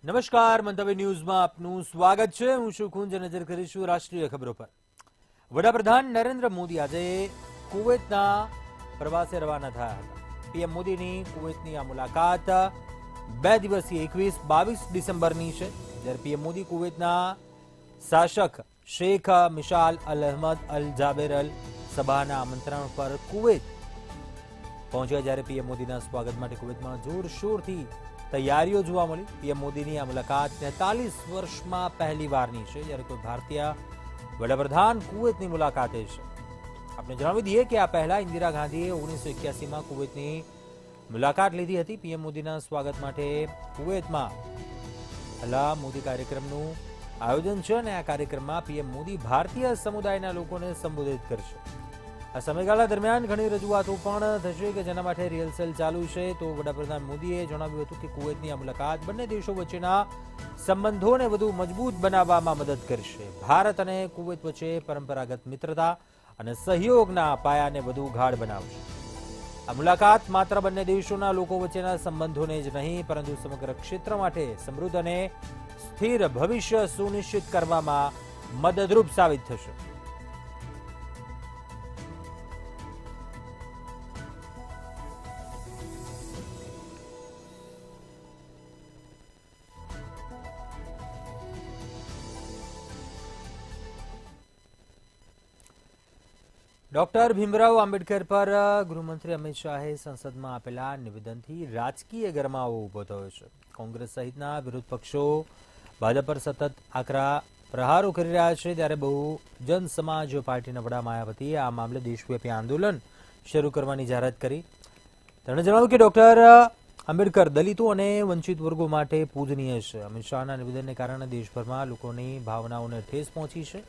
નમસ્કાર, મંતવ્ય ન્યૂઝમાં આપનું સ્વાગત છે. હું છું કુંજ. નજર કરીશું રાષ્ટ્રીય ખબરો પર. વડાપ્રધાન નરેન્દ્ર મોદી આજે કુવૈતના પ્રવાસે રવાના થયા હતા. પીએમ મોદીની કુવૈતની આ મુલાકાત 2 દિવસીય 21-22 ડિસેમ્બરની છે. જ્યારે પીએમ મોદી કુવૈતના શાસક શેખ મિશાલ અલ અહમદ અલ જાબેર અલ સબાહના આમંત્રણ પર કુવૈત પહોંચ્યા. જ્યારે પીએમ મોદીના સ્વાગત માટે કુવૈતમાં જોરશોરથી તૈયારીઓ જોવા મળી. પીએમ મોદીની આ મુલાકાત 43 વર્ષમાં પહેલીવારની છે જ્યારે કોઈ ભારતીય વડાપ્રધાન કુવૈતની મુલાકાતે છે. આપણે જણાવી દઈએ કે આ પહેલા ઇન્દિરા ગાંધીએ 1981માં કુવૈતની મુલાકાત લીધી હતી. પીએમ મોદીના સ્વાગત માટે કુવૈતમાં અલા મોદી કાર્યક્રમનું આયોજન છે અને આ કાર્યક્રમમાં પીએમ મોદી ભારતીય સમુદાયના લોકોને સંબોધિત કરશે. આ સમયગાળા દરમિયાન ઘણી રજૂઆતો પણ થશે કે જેના માટે રિહર્સલ ચાલુ છે. તો વડાપ્રધાન મોદીએ જણાવ્યું હતું કે કુવૈતની આ મુલાકાત બંને દેશો વચ્ચેના સંબંધોને વધુ મજબૂત બનાવવામાં મદદ કરશે. ભારત અને કુવૈત વચ્ચે પરંપરાગત મિત્રતા અને સહયોગના પાયાને વધુ ગાઢ બનાવશે. આ મુલાકાત માત્ર બંને દેશોના લોકો વચ્ચેના સંબંધોને જ નહીં પરંતુ સમગ્ર ક્ષેત્ર માટે સમૃદ્ધ અને સ્થિર ભવિષ્ય સુનિશ્ચિત કરવામાં મદદરૂપ સાબિત થશે. ડોક્ટર ભીમરાવ આંબેડકર પર ગૃહમંત્રી અમિત શાહે સંસદમાં આપેલા નિવેદનથી રાજકીય ગરમાવો ઉભો થયો છે. કોંગ્રેસ સહિતના વિરોધ પક્ષો ભાજપ પર સતત આકરા પ્રહારો કરી રહ્યા છે. ત્યારે બહુજન સમાજ પાર્ટીના વડા માયાવતીએ આ મામલે દેશવ્યાપી આંદોલન શરૂ કરવાની જાહેરાત કરી. તેમણે જણાવ્યું કે ડોક્ટર આંબેડકર દલિતો અને વંચિત વર્ગો માટે પૂજનીય છે. અમિત શાહના નિવેદનને કારણે દેશભરમાં લોકોની ભાવનાઓને ઠેસ પહોંચી છે.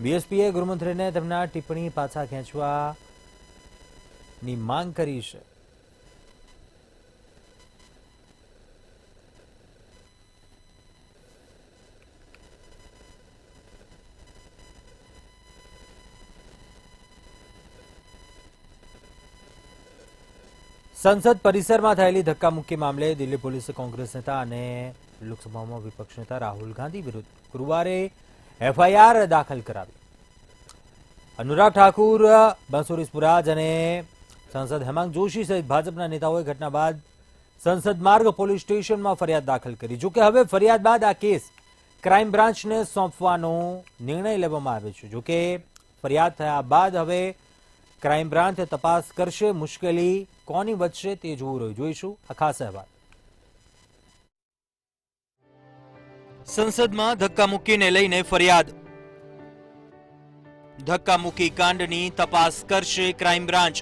બીએસપીએ ગૃહમંત્રીને તેમના ટિપ્પણી પાછા ખેંચવાની માંગ કરી છે. સંસદ પરિસરમાં થયેલી ધક્કામુક્કી મામલે દિલ્હી પોલીસે કોંગ્રેસ નેતા અને લોકસભામાં વિપક્ષ નેતા રાહુલ ગાંધી વિરુદ્ધ ગુરુવારે એફઆઈઆર દાખલ કરાવી. અનુરાગ ઠાકુર, બંસુરી સ્પુરાજ અને સાંસદ હેમાંગ જોશી સહિત ભાજપના નેતાઓએ ઘટના બાદ સંસદ માર્ગ પોલીસ સ્ટેશનમાં ફરિયાદ દાખલ કરી. જોકે હવે ફરિયાદ બાદ આ કેસ ક્રાઇમ બ્રાન્ચને સોંપવાનો નિર્ણય લેવામાં આવ્યો છે. જોકે ફરિયાદ થયા બાદ હવે ક્રાઇમ બ્રાન્ચ તપાસ કરશે. મુશ્કેલી કોની વધશે તે જોઈશું. આ ખાસ અહેવાલ. સંસદમાં ધક્કામુક્કીને લઈને ફરિયાદ. ધક્કામુક્કી કાંડની તપાસ કરશે ક્રાઇમ બ્રાન્ચ.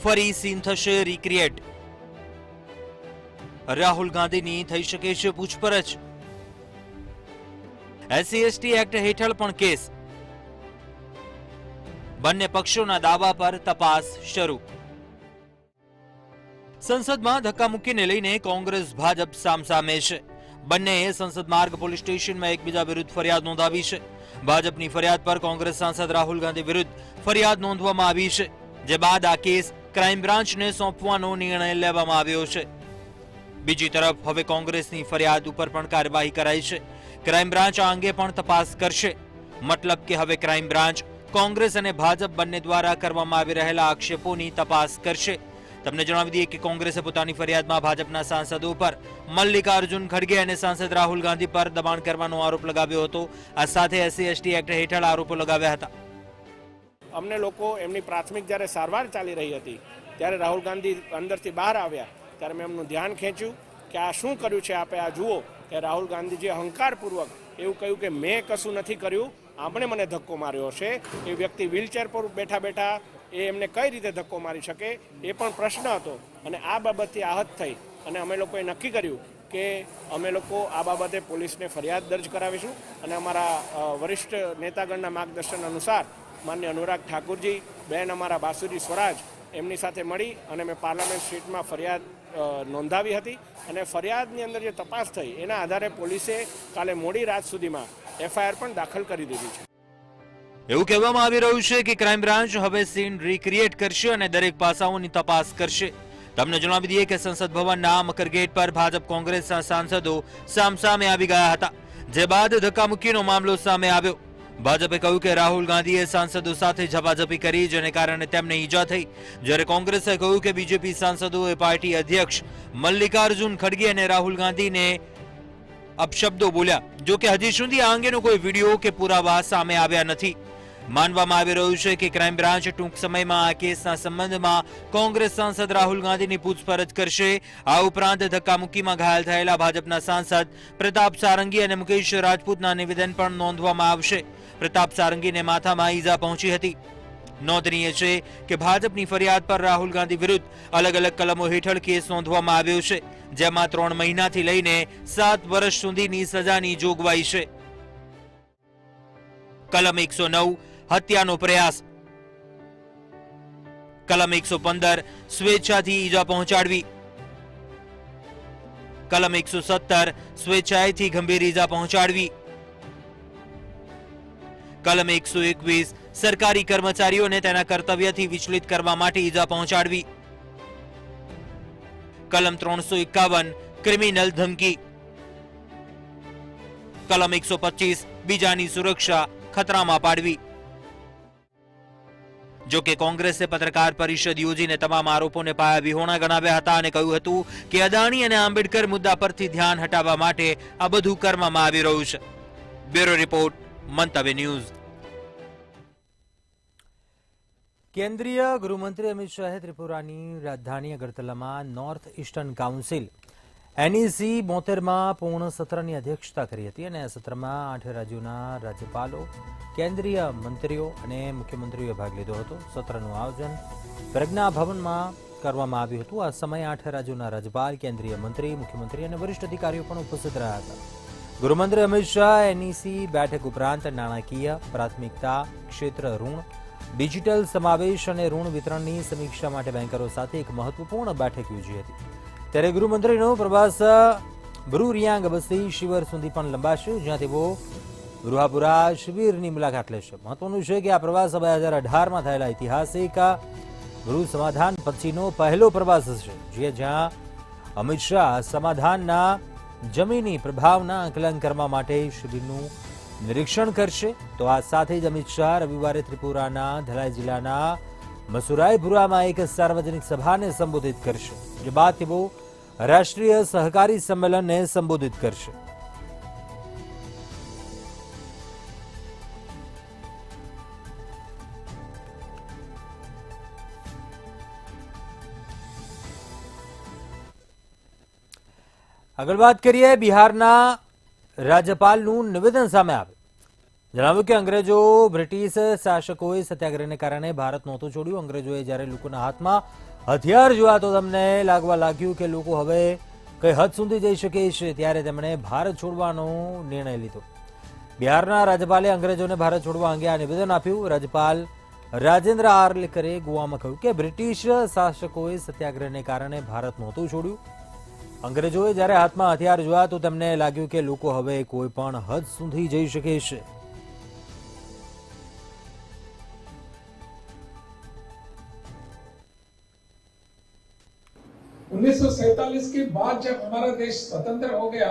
ફરી સીન થશે રિક્રિએટ. રાહુલ ગાંધીની થઈ શકે છે પૂછપરછ. SC/ST એક્ટ હેઠળ પણ કેસ. બંને પક્ષોના દાવા પર તપાસ શરૂ. સંસદમાં ધક્કામુક્કીને લઈને કોંગ્રેસ ભાજપ સામસામે છે. બંનેએ સંસદ માર્ગ પોલીસ સ્ટેશનમાં એકબીજા વિરુદ્ધ ફરિયાદ નોંધાવી છે. ભાજપની ફરિયાદ પર કોંગ્રેસ સાંસદ રાહુલ ગાંધી વિરુદ્ધ ફરિયાદ નોંધવામાં આવી છે. જે બાદ આ કેસ ક્રાઇમ બ્રાન્ચને સોંપવાનો નિર્ણય લેવામાં આવ્યો છે. બીજી તરફ હવે કોંગ્રેસની ફરિયાદ ઉપર પણ કાર્યવાહી કરાઈ છે. ક્રાઇમ બ્રાન્ચ આ અંગે પણ તપાસ કરશે. મતલબ કે હવે ક્રાઇમ બ્રાન્ચ કોંગ્રેસ અને ભાજપ બંને દ્વારા કરવામાં આવી રહેલા આક્ષેપોની તપાસ કરશે. તમને જણાવી દઈએ કે કોંગ્રેસે પોતાની ફરિયાદમાં ભાજપના સાંસદો પર મલ્લિકાર્જુન ખડગે અને સાંસદ રાહુલ ગાંધી પર દબાણ કરવાનો આરોપ લગાવ્યો હતો. આ સાથે SC/ST એક્ટ હેઠળ આરોપો લગાવ્યા હતા. અમને લોકો એમની પ્રાથમિક જ્યારે સારવાર ચાલી રહી હતી ત્યારે રાહુલ ગાંધી અંદરથી બહાર આવ્યા ત્યારે મેં એમનું ધ્યાન ખેંચ્યું કે આ શું કર્યું છે આપે આ જુઓ. કે રાહુલ ગાંધીજીએ અહંકારપૂર્વક એવું કહ્યું કે મેં કશું નથી કર્યું, આપણે મને ધક્કો માર્યો છે. એ વ્યક્તિ વ્હીલચેર પર બેઠા બેઠા એ એમને કઈ રીતે ધક્કો મારી શકે એ પણ પ્રશ્ન હતો. અને આ બાબતથી આહત થઈ અને અમે લોકોએ નક્કી કર્યું કે અમે લોકો આ બાબતે પોલીસને ફરિયાદ દર્જ કરાવીશું. અને અમારા વરિષ્ઠ નેતાગણના માર્ગદર્શન અનુસાર માન્ય અનુરાગ ઠાકુરજી, બેન અમારા બાસુરી સ્વરાજ, એમની સાથે મળી અને મેં પાર્લામેન્ટ સ્ટ્રીટમાં ફરિયાદ નોંધાવી હતી. અને ફરિયાદની અંદર જે તપાસ થઈ એના આધારે પોલીસે કાલે મોડી રાત સુધીમાં FIR પણ દાખલ કરી દીધી છે. એવું કહેવામાં આવી રહ્યું છે કે ક્રાઇમ બ્રાન્ચ હવે સીન રિક્રિએટ કરશે અને દરેક પાસાઓની તપાસ કરશે. તમને જણાવી દઈએ કે સંસદ ભવનના મકર ગેટ પર ભાજપ કોંગ્રેસના સાંસદો સામસામે આવી ગયા હતા, જે બાદ ધક્કામુક્કીનો મામલો સામે આવ્યો. ભાજપે કહ્યું કે રાહુલ ગાંધીએ સાંસદો સાથે ઝપાઝપી કરી, જેને કારણે તેમને ઈજા થઈ, જ્યારે કોંગ્રેસે કહ્યું કે બીજેપી સાંસદોએ પાર્ટી અધ્યક્ષ મલ્લિકાર્જુન ખડગે અને રાહુલ ગાંધીને અપશબ્દો બોલ્યા. જો કે હજી સુધી આ અંગેનો કોઈ વિડીયો કે પુરાવા સામે આવ્યા નથી. માનવામાં આવી રહ્યું છે કે ક્રાઇમ બ્રાન્ચ ટૂંક સમયમાં આ કેસના સંબંધમાં કોંગ્રેસ સાંસદ રાહુલ ગાંધીની પૂછપરછ કરશે. આ ઉપરાંત ધક્કામુક્કીમાં ઘાયલ થયેલા ભાજપના સાંસદ પ્રતાપ સારંગી અને મુકેશ રાજપૂતના નિવેદન પણ નોંધવામાં આવશે. પ્રતાપ સારંગીને માથામાં ઈજા પહોંચી હતી. નોંધનીય છે કે ભાજપની ફરિયાદ પર રાહુલ ગાંધી વિરુદ્ધ અલગ અલગ કલમો હેઠળ કેસ નોંધવામાં આવ્યો છે, જેમાં 3 મહિનાથી લઈને 7 વર્ષ સુધીની સજાની જોગવાઈ છે. કલમ 109 હત્યાનો પ્રયાસ, કલમ 115 સ્વેચ્છાથી ઈજા પહોંચાડવી, કલમ 117 સ્વેચ્છાએથી ગંભીર ઈજા પહોંચાડવી, કલમ 121 સરકારી કર્મચારીઓને તેના કર્તવ્યથી વિચલિત કરવા માટે ઈજા પહોંચાડવી, કલમ 351 ક્રિમિનલ ધમકી, કલમ 125 બીજાની સુરક્ષા ખતરામાં પાડવી. જો કે કોંગ્રેસે પત્રકાર પરિષદ યોજીને તમામ આરોપોને પાયા વિહોણા ગણાવ્યા હતા અને કહ્યું હતું કે અદાણી અને આંબેડકર મુદ્દા પરથી ધ્યાન હટાવવા માટે આ બધું કરવામાં આવી રહ્યું છે. બ્યુરો રિપોર્ટ, મંતવ્ય ન્યૂઝ. કેન્દ્રીય ગૃહમંત્રી અમિત શાહે ત્રિપુરાની રાજધાની અગરતલામાં નોર્થ ઇસ્ટર્ન કાઉન્સિલ NEC 72માં પૂર્ણ સત્રની અધ્યક્ષતા કરી હતી અને આ સત્રમાં 8 રાજ્યોના રાજ્યપાલો, કેન્દ્રીય મંત્રીઓ અને મુખ્યમંત્રીઓએ ભાગ લીધો હતો. સત્રનું આયોજન પ્રજ્ઞા ભવનમાં કરવામાં આવ્યું હતું. આ સમયે 8 રાજ્યોના રાજ્યપાલ, કેન્દ્રીય મંત્રી, મુખ્યમંત્રી અને વરિષ્ઠ અધિકારીઓ પણ ઉપસ્થિત રહ્યા હતા. ગૃહમંત્રી અમિત શાહ NEC બેઠક ઉપરાંત નાણાકીય પ્રાથમિકતા, ક્ષેત્ર ઋણ, ડિજિટલ સમાવેશ અને ઋણ વિતરણની સમીક્ષા માટે બેન્કરો સાથે એક મહત્વપૂર્ણ બેઠક યોજી હતી. ત્યારે ગૃહમંત્રીનો પ્રવાસ બ્રુરિયાંગ બસ્તી શિવિર સુધી પણ લંબાશે, જ્યાં તેઓ રૂહાપુરા શિબિરની મુલાકાત લેશે. મહત્વનું છે કે આ પ્રવાસ 2018માં થયેલા ઐતિહાસિક ગૃહ સમાધાન પછીનો પહેલો પ્રવાસ છે, જ્યાં અમિત શાહ સમાધાનના જમીની પ્રભાવના આકલન કરવા માટે શિબિરનું નિરીક્ષણ કરશે. તો આ સાથે જ અમિત શાહ રવિવારે ત્રિપુરાના ધલાઈ જિલ્લાના મસુરાઈપુરામાં એક સાર્વજનિક સભાને સંબોધિત કરશે, જે બાદ તેઓ રાષ્ટ્રીય સહકારી સંમેલનને સંબોધિત કરશે. આગળ વાત કરીએ, બિહારના રાજ્યપાલનું નિવેદન સામે આવ્યું. જણાવ્યું કે અંગ્રેજો, બ્રિટિશ શાસકોએ સત્યાગ્રહને કારણે ભારત નહોતું છોડ્યું. અંગ્રેજોએ જ્યારે લોકોના હાથમાં હથિયાર જોયા તો તેમને લાગવા લાગ્યું કે લોકો હવે કઈ હદ સુધી જઈ શકે છે, ત્યારે તેમણે ભારત છોડવાનો નિર્ણય લીધો. બિહારના રાજ્યપાલે અંગ્રેજોને ભારત છોડવા અંગે આ નિવેદન આપ્યું. રાજ્યપાલ રાજેન્દ્ર આર્લેકરે ગોવામાં કહ્યું કે બ્રિટિશ શાસકોએ સત્યાગ્રહને કારણે ભારત નહોતું છોડ્યું. અંગ્રેજોએ જ્યારે હાથમાં હથિયાર જોયા તો તેમને લાગ્યું કે લોકો હવે કોઈ પણ હદ સુધી જઈ શકે છે. उन्नीस के बाद जब हमारा देश स्वतंत्र हो गया,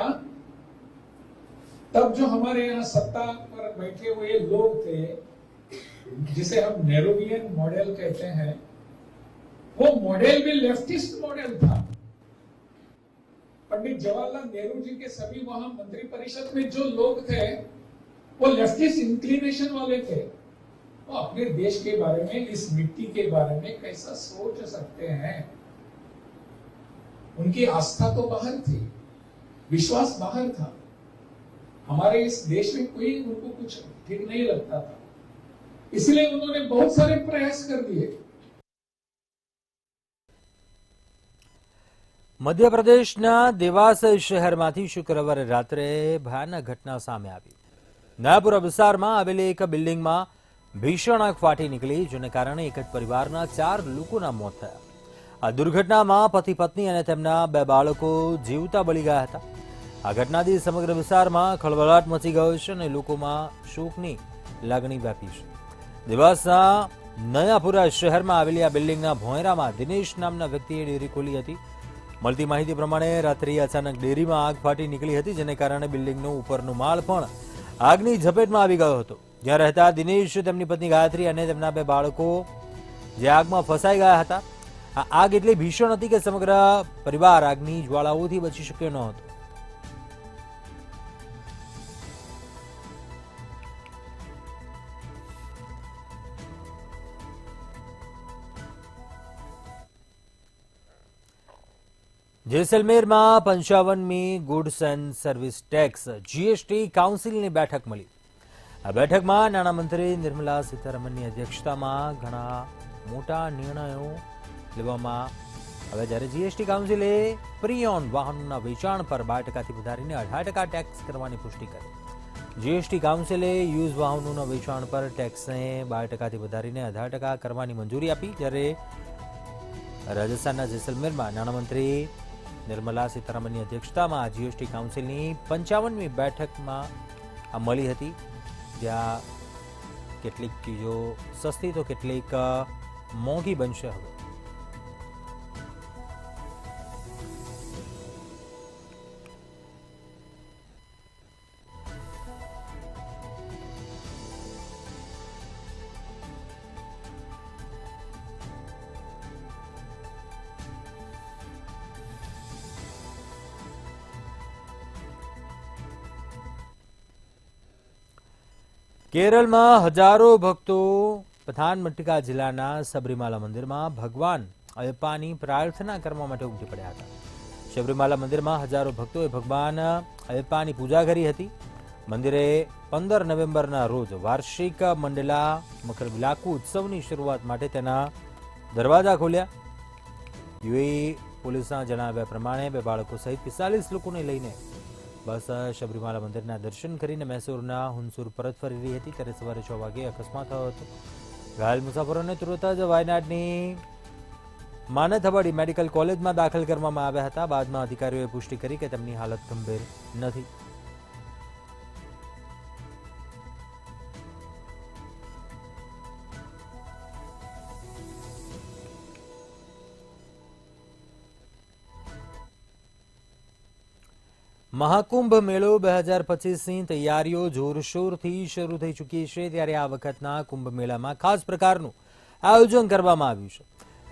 तब जो हमारे यहाँ सत्ता पर बैठे हुए लोग थे, जिसे हम नेहरूवियन मॉडल कहते हैं, वो मॉडल भी लेफ्टिस्ट मॉडल था. पंडित जवाहरलाल नेहरू जी के सभी वहां मंत्री परिषद में जो लोग थे, वो लेफ्टिस्ट इंक्लिनेशन वाले थे. वो अपने देश के बारे में, इस मिट्टी के बारे में कैसा सोच सकते हैं. उनकी आस्था तो बाहर थी, विश्वास बाहर था. हमारे इस देश में कोई उनको कुछ ठीक नहीं लगता था, इसलिए उन्होंने बहुत सारे प्रयास कर दिए. મધ્યપ્રદેશના દેવાસ શહેરમાંથી શુક્રવારે રાત્રે ભયાનક ઘટના સામે આવી. નયાપુરા વિસ્તારમાં આવેલી એક બિલ્ડિંગમાં ભીષણ આગ ફાટી નીકળી, જેને કારણે એક જ પરિવારના 4 લોકોના મોત થયા. આ દુર્ઘટનામાં પતિ પત્ની અને તેમના 2 બાળકો જીવતા બળી ગયા હતા. આ ઘટનાથી સમગ્ર વિસ્તારમાં ખળભળાટ મચી ગયો છે અને લોકોમાં શોકની લાગણી વ્યાપી છે. દેવાસના નયાપુરા શહેરમાં આવેલી આ બિલ્ડિંગના ભોંયરામાં દિનેશ નામના વ્યક્તિએ ડેરી ખોલી હતી. મળતી માહિતી પ્રમાણે રાત્રિએ અચાનક ડેરીમાં આગ ફાટી નીકળી હતી, જેને કારણે બિલ્ડિંગનો ઉપરનો માળ પણ આગની ઝપેટમાં આવી ગયો હતો. જ્યાં રહેતા દિનેશ, તેમની પત્ની ગાયત્રી અને તેમના 2 બાળકો જે આગમાં ફસાઈ ગયા હતા. આ આગ એટલી ભીષણ હતી કે સમગ્ર પરિવાર આગની જ્વાળાઓથી બચી શક્યો ન હતો. જેસલમેરમાં 55મી goods and service tax GST કાઉન્સિલની બેઠક મળી. આ બેઠકમાં નાણામંત્રી નિર્મલા સીતારમણની અધ્યક્ષતામાં ઘણા મોટા નિર્ણયો લેવામાં આવ્યા. જ્યારે જીએસટી કાઉન્સિલે પ્રી ઓન વાહનોના વેચાણ પર 12%થી વધારીને 18% ટેક્સ કરવાની પુષ્ટિ કરી. જીએસટી કાઉન્સિલે યુઝ વાહનોના વેચાણ પર ટેક્સને 12%થી વધારીને 18% કરવાની મંજૂરી આપી. જ્યારે રાજસ્થાનના જેસલમેરમાં નાણામંત્રી નિર્મલા સીતારમણની અધ્યક્ષતામાં જીએસટી કાઉન્સિલની 55મી બેઠકમાં આ મળી હતી. જ્યાં કેટલીક ચીજો સસ્તી તો કેટલીક મોંઘી બનશે. હવે કેરળમાં હજારો ભક્તો પથાનમથિટ્ટા જિલ્લાના સબરીમાલા મંદિરમાં ભગવાન અયપ્પાની પ્રાર્થના કરવા માટે ઉમટી પડ્યા હતા. સબરીમાલા મંદિરમાં હજારો ભક્તોએ ભગવાન અયપ્પાની પૂજા કરી હતી. મંદિરે 15 નવેમ્બરના રોજ વાર્ષિક મંડલા મકરવિલાક્કુ ઉત્સવની શરૂઆત માટે તેના દરવાજા ખોલ્યા. યુએઈ પોલીસના જણાવ્યા પ્રમાણે 2 બાળકો સહિત 45 લોકોને લઈને બસ સબરીમાલા મંદિરના દર્શન કરીને મૈસૂરના હુનસુર પરત ફરી રહી હતી. ત્યારે સવારે 6 વાગે અકસ્માત થયો હતો. ઘાયલ મુસાફરોને તુરંત જ વાયનાડની માનથવાડી મેડિકલ કોલેજમાં દાખલ કરવામાં આવ્યા હતા. બાદમાં અધિકારીઓએ પુષ્ટિ કરી કે તેમની હાલત ગંભીર નથી. મહાકુંભ મેળો 2025ની તૈયારીઓ જોરશોરથી શરૂ થઈ ચૂકી છે. ત્યારે આ વખતના કુંભ મેળામાં ખાસ પ્રકારનું આયોજન કરવામાં આવ્યું છે.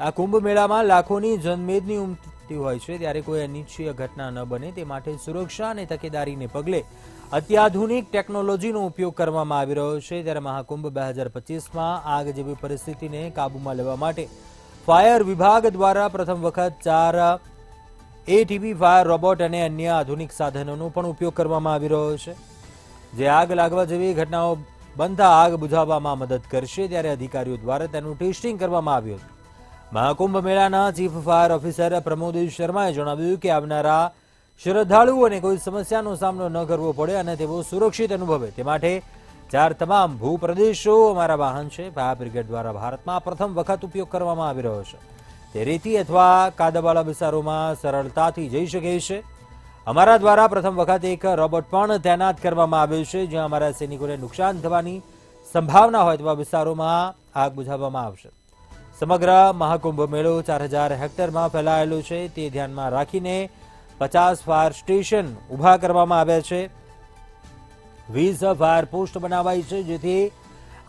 આ કુંભ મેળામાં લાખોની જનમેદની ઉમટતી હોય છે. ત્યારે કોઈ અનિચ્છનીય ઘટના ન બને તે માટે સુરક્ષા અને તકેદારીને પગલે અત્યાધુનિક ટેકનોલોજીનો ઉપયોગ કરવામાં આવી રહ્યો છે. ત્યારે મહાકુંભ 2025માં આગ જેવી પરિસ્થિતિને કાબૂમાં લેવા માટે ફાયર વિભાગ દ્વારા પ્રથમ વખત 4 એટીવી ફાયર રોબોટ અને અન્ય આધુનિક સાધનોનો પણ ઉપયોગ કરવામાં આવી રહ્યો છે, જે આગ લાગવા જેવી ઘટનાઓ બનતા આગ બુઝાવવામાં મદદ કરશે. ત્યારે અધિકારીઓ દ્વારા તેનું ટેસ્ટિંગ કરવામાં આવ્યું હતું. મહાકુંભ મેળાના ચીફ ફાયર ઓફિસર પ્રમોદ શર્માએ જણાવ્યું કે આવનારા શ્રદ્ધાળુઓને કોઈ સમસ્યાનો સામનો ન કરવો પડે અને તેઓ સુરક્ષિત અનુભવે તે માટે 4 તમામ ભૂપ્રદેશો અમારા વાહન છે. ફાયર બ્રિગેડ દ્વારા ભારતમાં પ્રથમ વખત ઉપયોગ કરવામાં આવી રહ્યો છે. તે રેતી અથવા કાદવવાળા વિસ્તારોમાં સરળતાથી જઈ શકે છે. અમારા દ્વારા પ્રથમ વખત એક રોબોટ પણ તૈનાત કરવામાં આવ્યો છે, જ્યાં અમારા સૈનિકોને નુકસાન થવાની સંભાવના હોય તેવા વિસ્તારોમાં આગ બુઝાવવામાં આવશે. સમગ્ર મહાકુંભ મેળો 4000 હેક્ટરમાં ફેલાયેલો છે. તે ધ્યાનમાં રાખીને 50 ફાયર સ્ટેશન ઊભા કરવામાં આવ્યા છે. 20 ફાયર પોસ્ટ બનાવાઈ છે, જેથી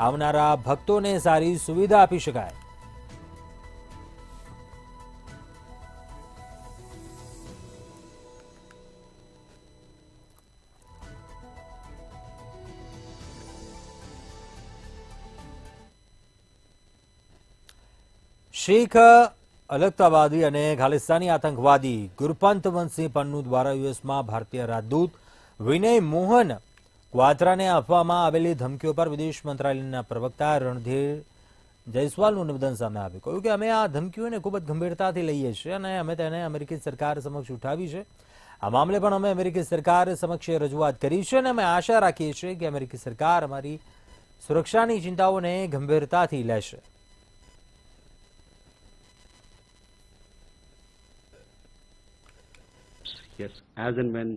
આવનારા ભક્તોને સારી સુવિધા આપી શકાય. શીખ અલગતાવાદી અને ખાલિસ્તાની આતંકવાદી ગુરપંતવંતસિંહ પન્નુ દ્વારા યુએસમાં ભારતીય રાજદૂત વિનય મોહન ક્વાત્રાને આપવામાં આવેલી ધમકીઓ પર વિદેશ મંત્રાલયના પ્રવક્તા રણધીર જયસ્વાલનું નિવેદન સામે આવ્યું. કહ્યું કે અમે આ ધમકીઓને ખૂબ જ ગંભીરતાથી લઈએ છીએ અને અમે તેને અમેરિકી સરકાર સમક્ષ ઉઠાવી છે. આ મામલે પણ અમે અમેરિકી સરકાર સમક્ષ રજૂઆત કરી છે અને અમે આશા રાખીએ છીએ કે અમેરિકી સરકાર અમારી સુરક્ષાની ચિંતાઓને ગંભીરતાથી લેશે. Yes, as and when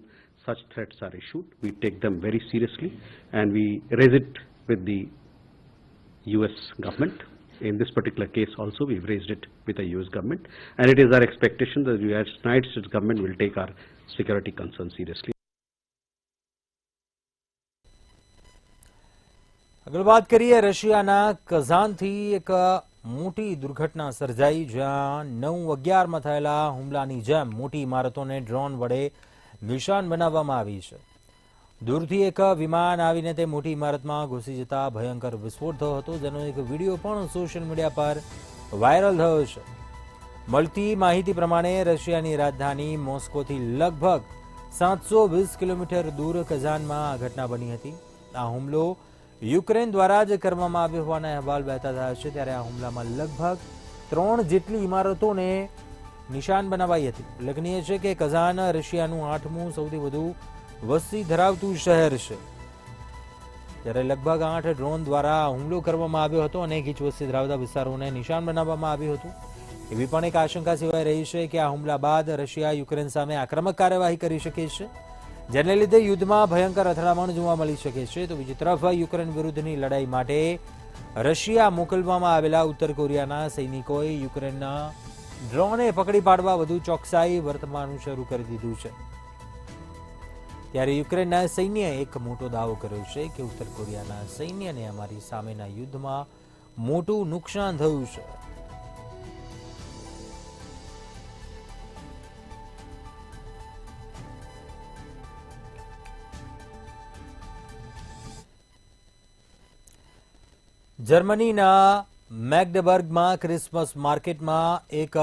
such threats are issued, we take them very seriously and we raise it with the US government. In this particular case also, we've raised it with the US government, and it is our expectation that the United States government will take our security concerns seriously. આગળ વાત કરીએ રશિયાના કઝાનથી એક મોટી દુર્ઘટના સર્જાઈ, જ્યાં 9/11માં થયેલા હુમલાની જેમ મોટી ઇમારતોને ડ્રોન વડે નિશાન બનાવવામાં આવી છે. દૂરથી એક વિમાન આવીને તે મોટી ઇમારતમાં ઘૂસી જતા ભયંકર વિસ્ફોટ થયો હતો, જેનો એક વિડીયો પણ સોશિયલ મીડિયા પર વાયરલ થયો છે. મળતી માહિતી પ્રમાણે રશિયાની રાજધાની મોસ્કોથી લગભગ 720 કિલોમીટર દૂર કઝાનમાં આ ઘટના બની હતી. આ હુમલો યુક્રેન દ્વારા જ કરવામાં આવ્યો હોવાના અહેવાલ વહેતા થયા છે, ત્યારે આ હુમલામાં લગભગ 3 જેટલી ઇમારતોને નિશાન બનાવાઈ હતી. ઉલ્લેખનીય છે કે કઝાન રશિયાનું 8મું સૌથી વધુ વસ્તી ધરાવતું શહેર છે, ત્યારે લગભગ 8 ડ્રોન દ્વારા હુમલો કરવામાં આવ્યો હતો અને ગીચ વસ્તી ધરાવતા વિસ્તારોને નિશાન બનાવવામાં આવ્યું હતું. એવી પણ એક આશંકા સેવાઈ રહી છે કે આ હુમલા બાદ રશિયા યુક્રેન સામે આક્રમક કાર્યવાહી કરી શકે છે, જેને લીધે યુદ્ધમાં ભયંકર અથડામણ જોવા મળી શકે છે. તો બીજી તરફ યુક્રેન વિરુદ્ધની લડાઈ માટે રશિયા મોકલવામાં આવેલા ઉત્તર કોરિયાના સૈનિકોએ યુક્રેનના ડ્રોનને પકડી પાડવા વધુ ચોકસાઈ વર્તવાનું શરૂ કરી દીધું છે. ત્યારે યુક્રેનના સૈન્યએ એક મોટો દાવો કર્યો છે કે ઉત્તર કોરિયાના સૈન્યને અમારી સામેના યુદ્ધમાં મોટું નુકસાન થયું છે. જર્મનીના મેગ્ડેબર્ગમાં ક્રિસમસ માર્કેટમાં એક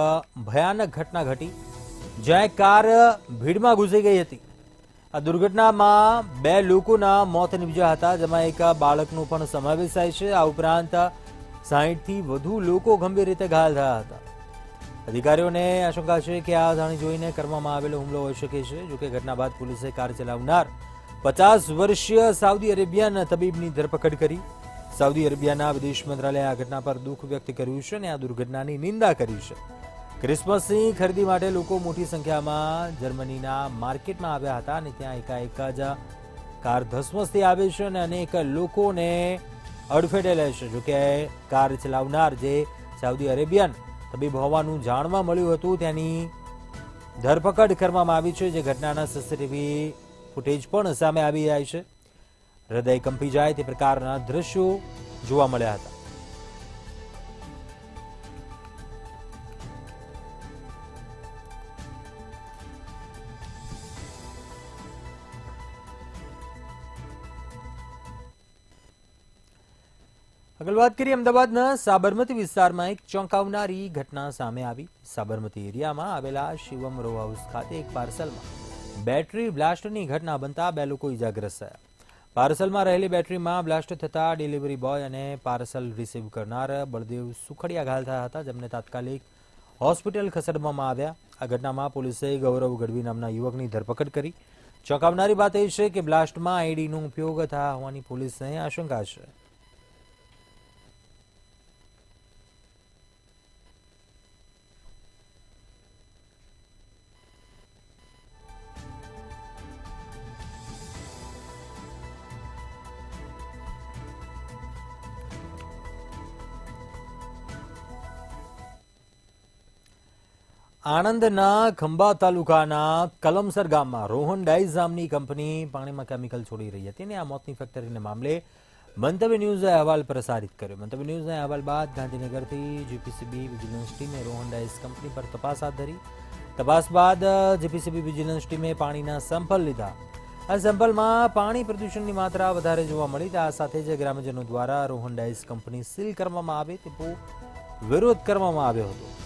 ભયાનક ઘટના ઘટી, જ્યાં એક કાર ભીડમાં ઘૂસી ગઈ હતી. આ દુર્ઘટનામાં 2 લોકોના મોત નિપજ્યા હતા, જેમાં એક બાળકનો પણ સમાવેશ થાય છે. આ ઉપરાંત 60થી વધુ લોકો ગંભીર રીતે ઘાયલ થયા હતા. અધિકારીઓને આશંકા છે કે આ જાણી જોઈને કરવામાં આવેલો હુમલો હોઈ શકે છે. જોકે ઘટના બાદ પોલીસે કાર ચલાવનાર 50 વર્ષીય સાઉદી અરેબિયન તબીબની ધરપકડ કરી. સાઉદી અરેબિયાના વિદેશ મંત્રાલયે આ ઘટના પર દુઃખ વ્યક્ત કર્યું છે અને આ દુર્ઘટનાની નિંદા કરી છે. ક્રિસમસની ખરીદી માટે લોકો મોટી સંખ્યામાં જર્મનીના માર્કેટમાં આવ્યા હતા અને ત્યાં એકાએક જ કાર ધસમસથી આવે છે અને અનેક લોકોને અડફેટે લે છે. જોકે કાર ચલાવનાર જે સાઉદી અરેબિયન તબીબ હોવાનું જાણવા મળ્યું હતું, તેની ધરપકડ કરવામાં આવી છે. જે ઘટનાના સીસીટીવી ફૂટેજ પણ સામે આવી જાય છે. હૃદય કંપી જાય તે પ્રકારના દ્રશ્યો જોવા મળ્યા હતા. આગળ વાત કરીએ અમદાવાદના સાબરમતી વિસ્તારમાં એક ચોંકાવનારી ઘટના સામે આવી. સાબરમતી એરિયામાં આવેલા શિવમ રો હાઉસ ખાતે એક પાર્સલમાં બેટરી બ્લાસ્ટની ઘટના બનતા 2 લોકો ઇજાગ્રસ્ત થયા. પાર્સલમાં રહેલી બેટરીમાં બ્લાસ્ટ થતા ડિલિવરી બોય અને પાર્સલ રિસીવ કરનાર બળદેવ સુખડિયા ઘાયલ થયા હતા, જેમને તાત્કાલિક હોસ્પિટલ ખસેડવામાં આવ્યા. આ ઘટનામાં પોલીસે ગૌરવ ગઢવી નામના યુવકની ધરપકડ કરી. ચોંકાવનારી વાત એ છે કે બ્લાસ્ટમાં આઈડીનો ઉપયોગ થયા હોવાની પોલીસને આશંકા છે. આણંદના ખંભા તાલુકાના કલમસર ગામમાં રોહન ડાઇઝ નામની કંપની પાણીમાં કેમિકલ છોડી રહી હતી અને આ મોતની ફેક્ટરીના મામલે મંતવ્ય ન્યૂઝે અહેવાલ પ્રસારિત કર્યો. મંતવ્ય ન્યૂઝના અહેવાલ બાદ ગાંધીનગરથી જીપીસીબી વિજિલન્સ ટીમે રોહન ડાઇઝ કંપની પર તપાસ હાથ ધરી. તપાસ બાદ જીપીસીબી વિજિલન્સ ટીમે પાણીના સેમ્પલ લીધા. આ સેમ્પલમાં પાણી પ્રદૂષણની માત્રા વધારે જોવા મળી. આ સાથે જ ગ્રામજનો દ્વારા રોહન ડાઇઝ કંપની સીલ કરવામાં આવે તેવો વિરોધ કરવામાં આવ્યો હતો.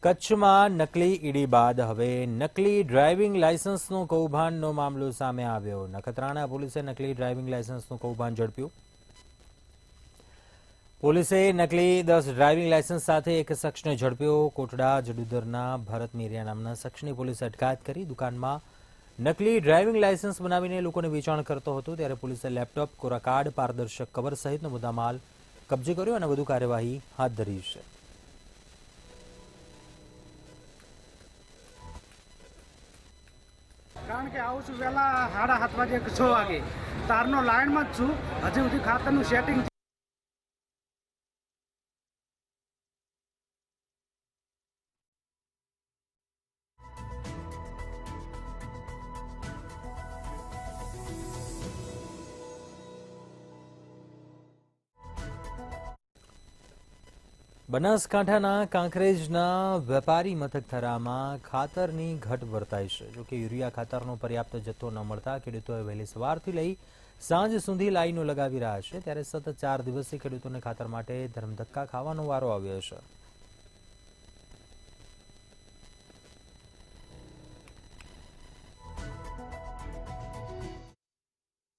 કચ્છમાં નકલી ઈડી બાદ હવે નકલી ડ્રાઇવિંગ લાયસન્સનો કૌભાંડનો મામલો સામે આવ્યો. નખત્રાણા પોલીસે નકલી ડ્રાઇવિંગ લાયસન્સનું કૌભાંડ ઝડપ્યું. પોલીસે નકલી 10 ડ્રાઇવિંગ લાયસન્સ સાથે એક શખ્સને ઝડપ્યો. કોટડા જડુદરના ભરત મેરિયા નામના શખ્સની પોલીસે અટકાયત કરી. દુકાનમાં નકલી ડ્રાઇવિંગ લાયસન્સ બનાવીને લોકોને વેચાણ કરતો હતો, ત્યારે પોલીસે લેપટોપ, કોરા કાર્ડ, પારદર્શક કવર સહિતનો મુદ્દામાલ કબજે કર્યો અને વધુ કાર્યવાહી હાથ ધરી છે. કારણ કે આવું છું વહેલા 7:30 વાગે 6 વાગે તારનો લાઈનમાં જ છું. હજી સુધી ખાતરનું સેટિંગ બનાસકાંઠાના કાંકરેજના વેપારી મથક થરામાં ખાતરની ઘટ વર્તાઈ છે. જોકે યુરિયા ખાતરનો પર્યાપ્ત જથ્થો ન મળતા ખેડૂતોએ વહેલી સવારથી લઈ સાંજ સુધી લાઈનો લગાવી રહ્યા છે. ત્યારે સતત 4 દિવસથી ખેડૂતોને ખાતર માટે ધર્મધક્કા ખાવાનો વારો આવ્યો છે.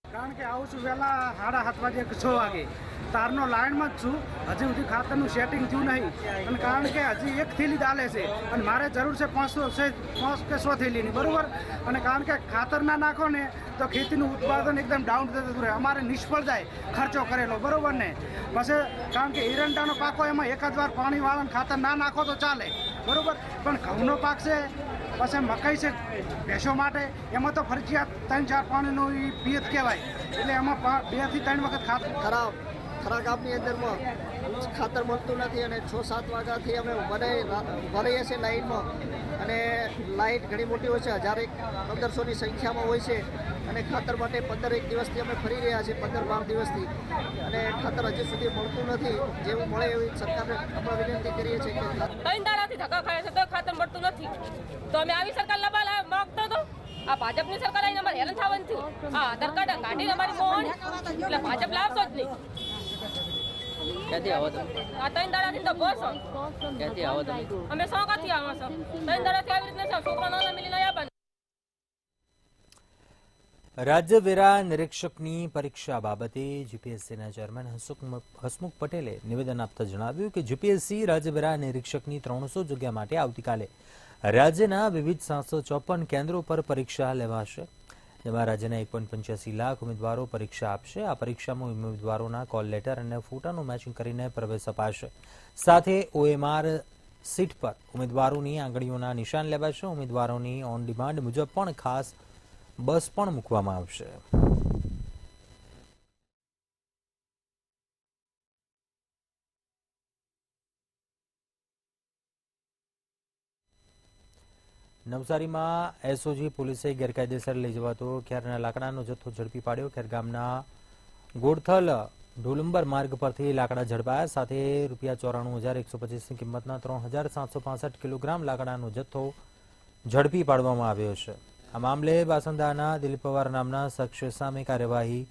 કારણ કે આવું છું વહેલા 7:30 વાગે 6 વાગે તારનો લાઈનમાં જ છું. હજી સુધી ખાતરનું સેટિંગ થયું નહીં. અને કારણ કે હજી એક થેલી ચાલે છે અને મારે જરૂર છે 500 કે 100 થેલીની, બરોબર. અને કારણ કે ખાતર ના નાખો ને તો ખેતીનું ઉત્પાદન એકદમ ડાઉન થતું રહે, અમારે નિષ્ફળ જાય ખર્ચો કરેલો, બરોબર ને. પછી કારણ કે એરંડાનો પાકો એમાં એકાદ વાર પાણી વાળા ખાતર ના નાખો તો ચાલે, બરોબર. પણ ઘઉંનો પાક છે, પછી મકાઈ છે ભેંસો માટે, એમાં તો ફરજિયાત 3-4 પાણીનું પિયત કહેવાય. એટલે એમાં 2 થી 3 વખત ખાતર ખરા ગામની અંદરમાં ખાતર મળતું નથી અને 6-7 વાગ્યાથી અમે ઉભા રહીએ છીએ લાઈનમાં. અને લાઈન ઘણી મોટી હોય છે, 1000-1500ની સંખ્યામાં હોય છે. અને ખાતર માટે 15-1 દિવસથી અમે ફરી રહ્યા છીએ, 15-12 દિવસથી. અને ખાતર હજી સુધી મળતું નથી. જેવું મળે એવી સરકારને આપણે વિનંતી કરીએ છીએ કે 3 દાડાથી ધક્કા ખાય છે તો ખાતર મળતું નથી. તો અમે આવી સરકાર લબા માંગતો હતો. આ ભાજપની સરકાર આવીને અમારે હેરાન થવાનું થયું. હા, આધાર કાર્ડ કાઢીને અમારી મોહન એટલે ભાજપ લાવશો જ નહીં. ક્યાંથી આવો તમે? આ 3 દાડાથી તો બસ ક્યાંથી આવો તમે? અમે શોકાથી આવો છો. 3 દાડાથી આવી રીતના છોકરા નાના મિલીને આવ્યા. રાજ્ય વેરા નિરીક્ષકની પરીક્ષા બાબતે જીપીએસસીના ચેરમેન હસમુખ પટેલે નિવેદન આપતા જણાવ્યું કે જીપીએસસી રાજ્ય વેરા નિરીક્ષકની 300 જગ્યા માટે આવતીકાલે રાજ્યના વિવિધ 754 કેન્દ્રો પર પરીક્ષા લેવાશે. જેમાં રાજ્યના 1.85 લાખ ઉમેદવારો પરીક્ષા આપશે. આ પરીક્ષામાં ઉમેદવારોના કોલ લેટર અને ફોટાનું મેચિંગ કરીને પ્રવેશ અપાશે. સાથે OMR સીટ પર ઉમેદવારોની આંગળીઓના નિશાન લેવાશે. ઉમેદવારોની ઓન ડિમાન્ડ મુજબ પણ ખાસ બસ પણ મૂકવામાં આવશે. નવસારીમાં એસઓજી પોલીસે ગેરકાયદેસર લઈ જવાતો ખેરના લાકડાનો જથ્થો ઝડપી પાડ્યો. ખેર ગામના ગોળથલ ઢોલુંબર માર્ગ પરથી લાકડા ઝડપાયા. સાથે ₹94,125ની કિંમતના 3,765 કિલોગ્રામ લાકડાનો જથ્થો ઝડપી પાડવામાં આવ્યો છે. આ મામલે બાસંદાના દિલીપ પવાર નામના શખ્સ સામે કાર્યવાહી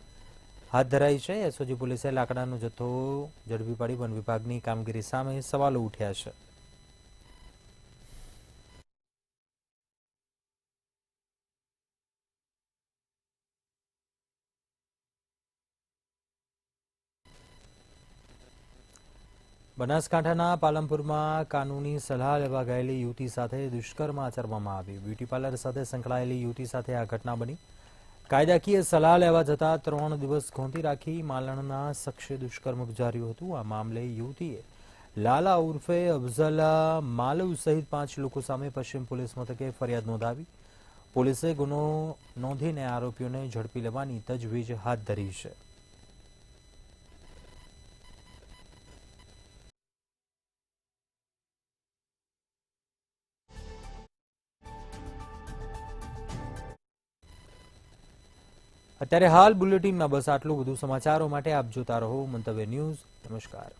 હાથ ધરાઈ છે. એસઓજી પોલીસે લાકડાનો જથ્થો ઝડપી પાડી વન વિભાગની કામગીરી સામે સવાલો ઉઠ્યા છે. બનાસકાંઠાના પાલનપુરમાં કાનૂની સલાહ લેવા ગયેલી યુવતી સાથે દુષ્કર્મ આચરવામાં આવ્યું. બ્યુટી પાર્લર સાથે સંકળાયેલી યુવતી સાથે આ ઘટના બની. કાયદાકીય સલાહ લેવા જતા 3 દિવસ ગોંધી રાખી માલણના શખ્સે દુષ્કર્મ ગુજાર્યું હતું. આ મામલે યુવતીએ લાલા ઉર્ફે અફઝલ માલવ સહિત 5 લોકો સામે પશ્ચિમ પોલીસ મથકે ફરિયાદ નોંધાવી. પોલીસે ગુનો નોંધીને આરોપીઓને ઝડપી લેવાની તજવીજ હાથ ધરી છે. અત્યારે હાલ બુલેટિનમાં બસ આટલું. વધુ સમાચારો માટે આપ જોતા રહો મંતવ્ય ન્યૂઝ. નમસ્કાર.